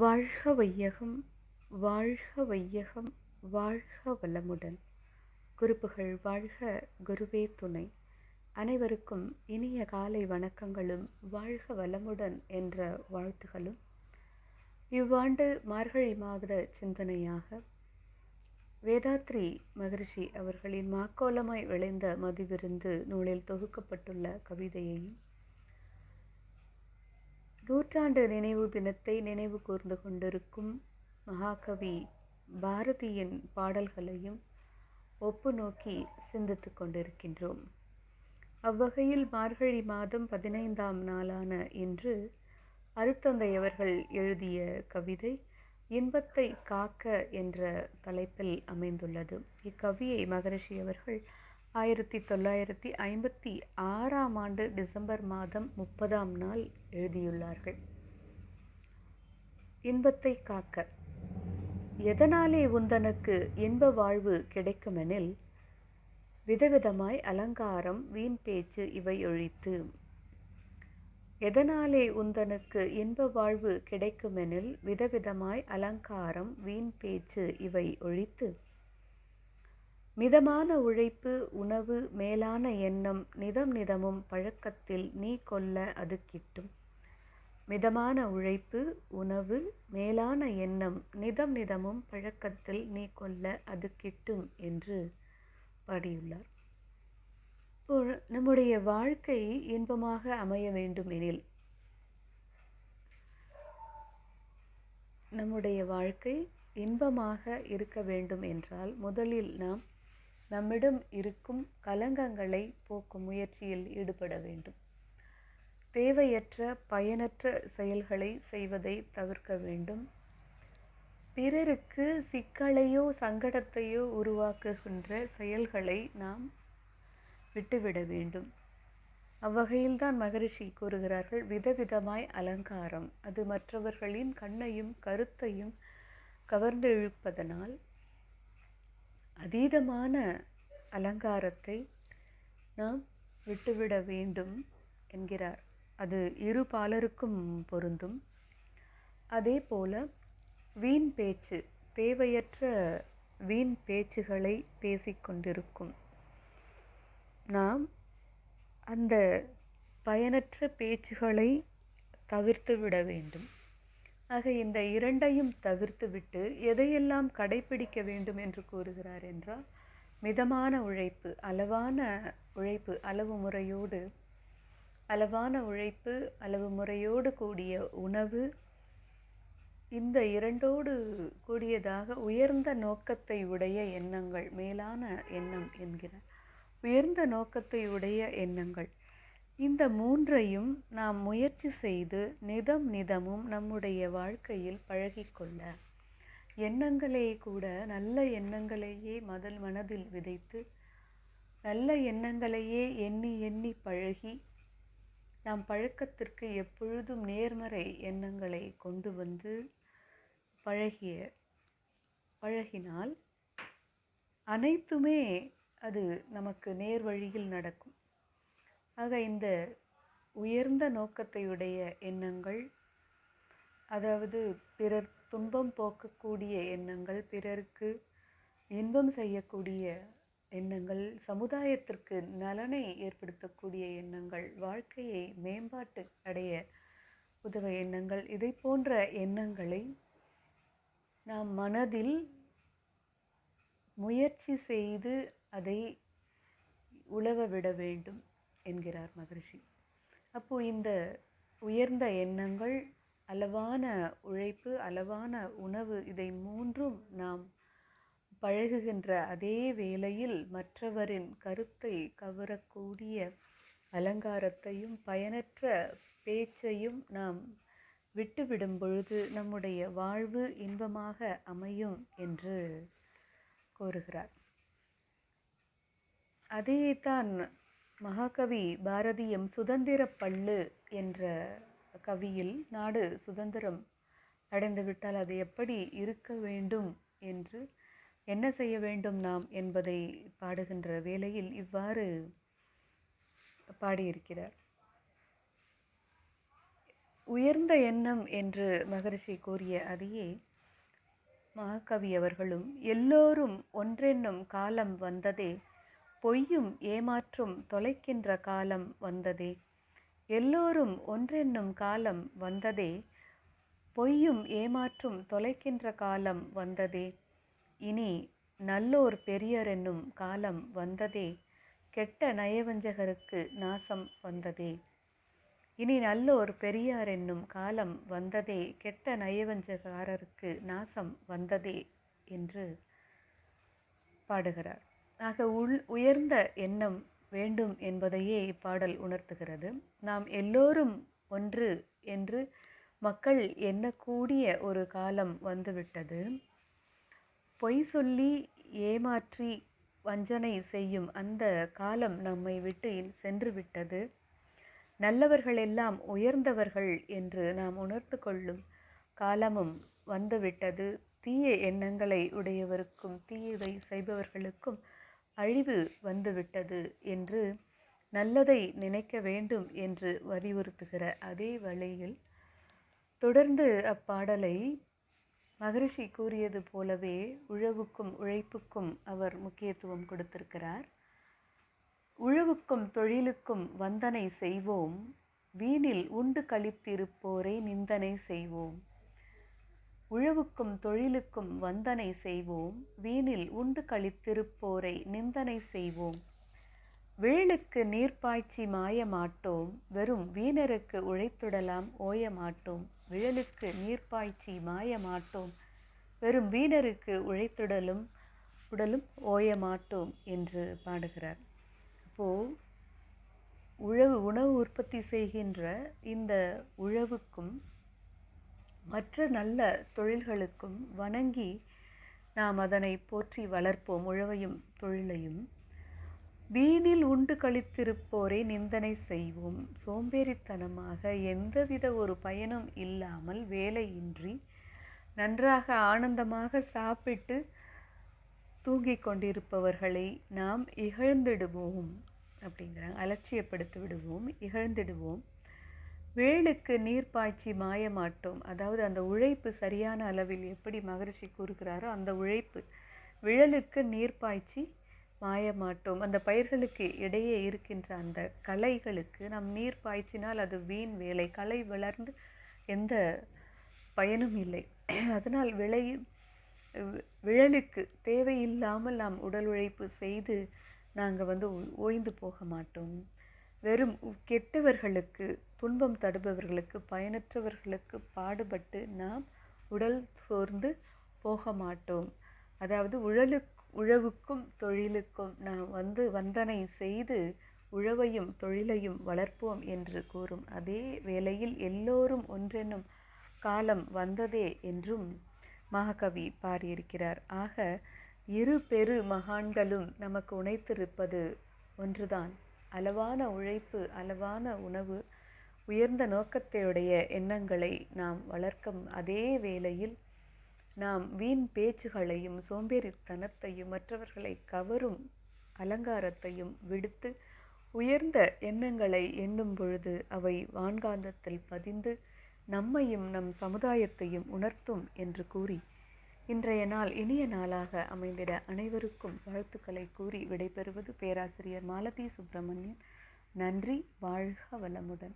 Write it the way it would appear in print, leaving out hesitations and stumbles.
வாழ்க வையகம், வாழ்க வையகம், வாழ்க வளமுடன். குருப்புகழ் வாழ்க, குருவே துணை. அனைவருக்கும் இனிய காலை வணக்கங்களும் வாழ்க வளமுடன் என்ற வாழ்த்துகளும். இவ்வாண்டு மார்கழி மாத சிந்தனையாக வேதாத்ரி மகரிஷி அவர்களின் மாக்கோலமாய் விளைந்த மதிவிருந்து நூலில் தொகுக்கப்பட்டுள்ள கவிதையையும், நூற்றாண்டு நினைவு தினத்தை நினைவு கூர்ந்து கொண்டிருக்கும் மகாகவி பாரதியின் பாடல்களையும் ஒப்பு நோக்கி சிந்தித்து கொண்டிருக்கின்றோம். அவ்வகையில் மார்கழி மாதம் 15ஆம் நாளான இன்று அருட்தந்தை அவர்கள் எழுதிய கவிதை இன்பத்தை காக்க என்ற தலைப்பில் அமைந்துள்ளது. இக்கவியை மகரிஷி அவர்கள் 1956ஆம் ஆண்டு டிசம்பர் மாதம் 30ஆம் நாள் எழுதியுள்ளார்கள். இன்பத்தை காக்க. எதனாலே உந்தனுக்கு இன்ப வாழ்வு கிடைக்குமெனில், விதவிதமாய் அலங்காரம் வீண் பேச்சு இவை ஒழித்து. எதனாலே உந்தனுக்கு இன்ப வாழ்வு கிடைக்குமெனில், விதவிதமாய் அலங்காரம் வீண் பேச்சு இவை ஒழித்து. மிதமான உழைப்பு உணவு மேலான எண்ணம் நிதம் நிதமும் பழக்கத்தில் நீ கொள்ள அது கிட்டும். மிதமான உழைப்பு உணவு மேலான எண்ணம் நிதம் நிதமும் பழக்கத்தில் நீ கொள்ள அது கிட்டும் என்று பாடியுள்ளார். நம்முடைய வாழ்க்கை இன்பமாக அமைய வேண்டும் எனில், நம்முடைய வாழ்க்கை இன்பமாக இருக்க வேண்டும் என்றால், முதலில் நாம் நம்மிடம் இருக்கும் கலங்கங்களை போக்கும் முயற்சியில் ஈடுபட வேண்டும். தேவையற்ற பயனற்ற செயல்களை செய்வதை தவிர்க்க வேண்டும். பிறருக்கு சிக்கலையோ சங்கடத்தையோ உருவாக்குகின்ற செயல்களை நாம் விட்டுவிட வேண்டும். அவ்வகையில்தான் மகரிஷி கூறுகிறார்கள், விதவிதமாய் அலங்காரம். அது மற்றவர்களின் கண்ணையும் கருத்தையும் கவர்ந்து இழுப்பதனால் அதீதமான அலங்காரத்தை நாம் விட்டுவிட வேண்டும் என்கிறார். அது இரு பாலருக்கும் பொருந்தும். அதே போல வீண் பேச்சு, தேவையற்ற வீண் பேச்சுகளை பேசிக்கொண்டிருக்கும் நாம் அந்த பயனற்ற பேச்சுகளை தவிர்த்து விட வேண்டும். ஆக இந்த இரண்டையும் தவிர்த்துவிட்டு எதையெல்லாம் கடைபிடிக்க வேண்டும் என்று கூறுகிறார் என்றால், மிதமான உழைப்பு, அளவான உழைப்பு, அளவு முறையோடு கூடிய உணவு, இந்த இரண்டோடு கூடியதாக உயர்ந்த நோக்கத்தை உடைய எண்ணங்கள், மேலான எண்ணம் என்கிறார். உயர்ந்த நோக்கத்தை உடைய எண்ணங்கள், இந்த மூன்றையும் நாம் முயற்சி செய்து நிதம் நிதமும் நம்முடைய வாழ்க்கையில் பழகிக்கொள்ள, எண்ணங்களே கூட நல்ல எண்ணங்களையே மனதில் விதைத்து, நல்ல எண்ணங்களையே எண்ணி எண்ணி பழகி, நாம் பழக்கத்திற்கு எப்பொழுதும் நேர்மறை எண்ணங்களை கொண்டு வந்து பழகினால் அனைத்துமே அது நமக்கு நேர் வழியில் நடக்கும். ஆக இந்த உயர்ந்த நோக்கத்தையுடைய எண்ணங்கள், அதாவது பிறர் துன்பம் போக்கக்கூடிய எண்ணங்கள், பிறருக்கு இன்பம் செய்யக்கூடிய எண்ணங்கள், சமுதாயத்திற்கு நலனை ஏற்படுத்தக்கூடிய எண்ணங்கள், வாழ்க்கையை மேம்பாட்டு அடைய உதவ எண்ணங்கள், இதை போன்ற எண்ணங்களை நாம் மனதில் முயற்சி செய்து அதை உலவ விட வேண்டும் என்கிறார் மகரிஷி. அப்போ இந்த உயர்ந்த எண்ணங்கள், அளவான உழைப்பு, அளவான உணவு, இதை மூன்றும் நாம் பழகுகின்ற அதே வேளையில் மற்றவரின் கருத்தை கவரக்கூடிய அலங்காரத்தையும் பயனற்ற பேச்சையும் நாம் விட்டுவிடும் பொழுது நம்முடைய வாழ்வு இன்பமாக அமையும் என்று கூறுகிறார். அதைத்தான் மகாகவி பாரதியும் சுதந்திர பள்ளு என்ற கவியில், நாடு சுதந்திரம் அடைந்துவிட்டால் அது எப்படி இருக்க வேண்டும் என்று, என்ன செய்ய வேண்டும் நாம் என்பதை பாடுகின்ற வேளையில் இவ்வாறு பாடியிருக்கிறார். உயர்ந்த எண்ணம் என்று மகரிஷி கூறிய அதையே மகாகவி அவர்களும், எல்லோரும் ஒன்றென்னும் காலம் வந்ததே, பொய்யும் ஏமாற்றும் தொலைக்கின்ற காலம் வந்ததே. எல்லோரும் ஒன்றென்னும் காலம் வந்ததே, பொய்யும் ஏமாற்றும் தொலைக்கின்ற காலம் வந்ததே. இனி நல்லோர் பெரியர் என்னும் காலம் வந்ததே, கெட்ட நயவஞ்சகருக்கு நாசம் வந்ததே. இனி நல்லோர் பெரியார் என்னும் காலம் வந்ததே, கெட்ட நயவஞ்சகாரருக்கு நாசம் வந்ததே என்று பாடுகிறார். ஆக உயர்ந்த எண்ணம் வேண்டும் என்பதையே இப்பாடல் உணர்த்துகிறது. நாம் எல்லோரும் ஒன்று என்று மக்கள் எண்ணக்கூடிய ஒரு காலம் வந்துவிட்டது. பொய் சொல்லி ஏமாற்றி வஞ்சனை செய்யும் அந்த காலம் நம்மை விட்டு சென்று விட்டது. நல்லவர்கள் எல்லாம் உயர்ந்தவர்கள் என்று நாம் உணர்ந்து கொள்ளும் காலமும் வந்துவிட்டது. தீய எண்ணங்களை உடையவருக்கும் தீயதை செய்பவர்களுக்கும் அழிவு வந்துவிட்டது என்று நல்லதை நினைக்க வேண்டும் என்று வலியுறுத்துகிற அதே வழியில் தொடர்ந்து அப்பாடலை மகரிஷி கூறியது போலவே உழவுக்கும் உழைப்புக்கும் அவர் முக்கியத்துவம் கொடுத்திருக்கிறார். உழவுக்கும் தொழிலுக்கும் வந்தனை செய்வோம், வீணில் உண்டு களித்திருப்போரை நிந்தனை செய்வோம். உழவுக்கும் தொழிலுக்கும் வந்தனை செய்வோம், வீணில் உண்டு களித்திருப்போரை நிந்தனை செய்வோம். விழலுக்கு நீர்ப்பாய்ச்சி மாயமாட்டோம், வெறும் வீணருக்கு உழைத்துடலாம் ஓயமாட்டோம். விழலுக்கு நீர்ப்பாய்ச்சி மாயமாட்டோம், வெறும் வீணருக்கு உழைத்துடலும் ஓயமாட்டோம் என்று பாடுகிறார். உணவு உற்பத்தி செய்கின்ற இந்த உழவுக்கும் மற்ற நல்ல தொழில்களுக்கும் வணங்கி நாம் அதனை போற்றி வளர்ப்போம், உழவையும் தொழிலையும். வீணில் உண்டு கழித்திருப்போரை நிந்தனை செய்வோம். சோம்பேறித்தனமாக எந்தவித ஒரு பயனும் இல்லாமல் வேலையின்றி நன்றாக ஆனந்தமாக சாப்பிட்டு தூங்கிக் கொண்டிருப்பவர்களை நாம் இகழ்ந்திடுவோம் அப்படிங்கிறாங்க. அலட்சியப்படுத்தி விடுவோம், இகழ்ந்திடுவோம். வேளுக்கு நீர் பாய்ச்சி மாயமாட்டோம். அதாவது அந்த உழைப்பு சரியான அளவில் எப்படி மகரிஷி கூறுகிறாரோ அந்த உழைப்பு, விழலுக்கு நீர் பாய்ச்சி மாயமாட்டோம். அந்த பயிர்களுக்கு இடையே இருக்கின்ற அந்த களைகளுக்கு நாம் நீர் பாய்ச்சினால் அது வீண் வேலை, களை வளர்ந்து எந்த பயனும் இல்லை. அதனால் விழலுக்கு தேவையில்லாமல் நாம் உடல் உழைப்பு செய்து நாங்கள் ஓய்ந்து போக மாட்டோம். வெறும் கெட்டவர்களுக்கு, துன்பம் தடுபவர்களுக்கு, பயனற்றவர்களுக்கு பாடுபட்டு நாம் உடல் சோர்ந்து போக மாட்டோம். அதாவது உழவுக்கும் தொழிலுக்கும் நாம் வந்தனை செய்து உழவையும் தொழிலையும் வளர்ப்போம் என்று கூறும் அதே வேளையில் எல்லோரும் ஒன்றென்னும் காலம் வந்ததே என்றும் மகாகவி பாடியிருக்கிறார். ஆக இரு பெரு மகான்களும் நமக்கு உணைத்திருப்பது ஒன்றுதான். அளவான உழைப்பு, அளவான உணவு, உயர்ந்த நோக்கத்தையுடைய எண்ணங்களை நாம் வளர்க்கும் அதே வேளையில் நாம் வீண் பேச்சுகளையும் சோம்பேறித்தனத்தையும் மற்றவர்களை கவரும் அலங்காரத்தையும் விடுத்து உயர்ந்த எண்ணங்களை எண்ணும் பொழுது அவை வான்காந்தத்தில் பதிந்து நம்மையும் நம் சமுதாயத்தையும் உணர்த்தும் என்று கூறி இன்றைய நாள் இனிய நாளாக அமைந்திட அனைவருக்கும் வாழ்த்துக்களை கூறி விடைபெறுவது பேராசிரியர் மாலதி சுப்பிரமணியன். நன்றி. வாழ்க வளமுடன்.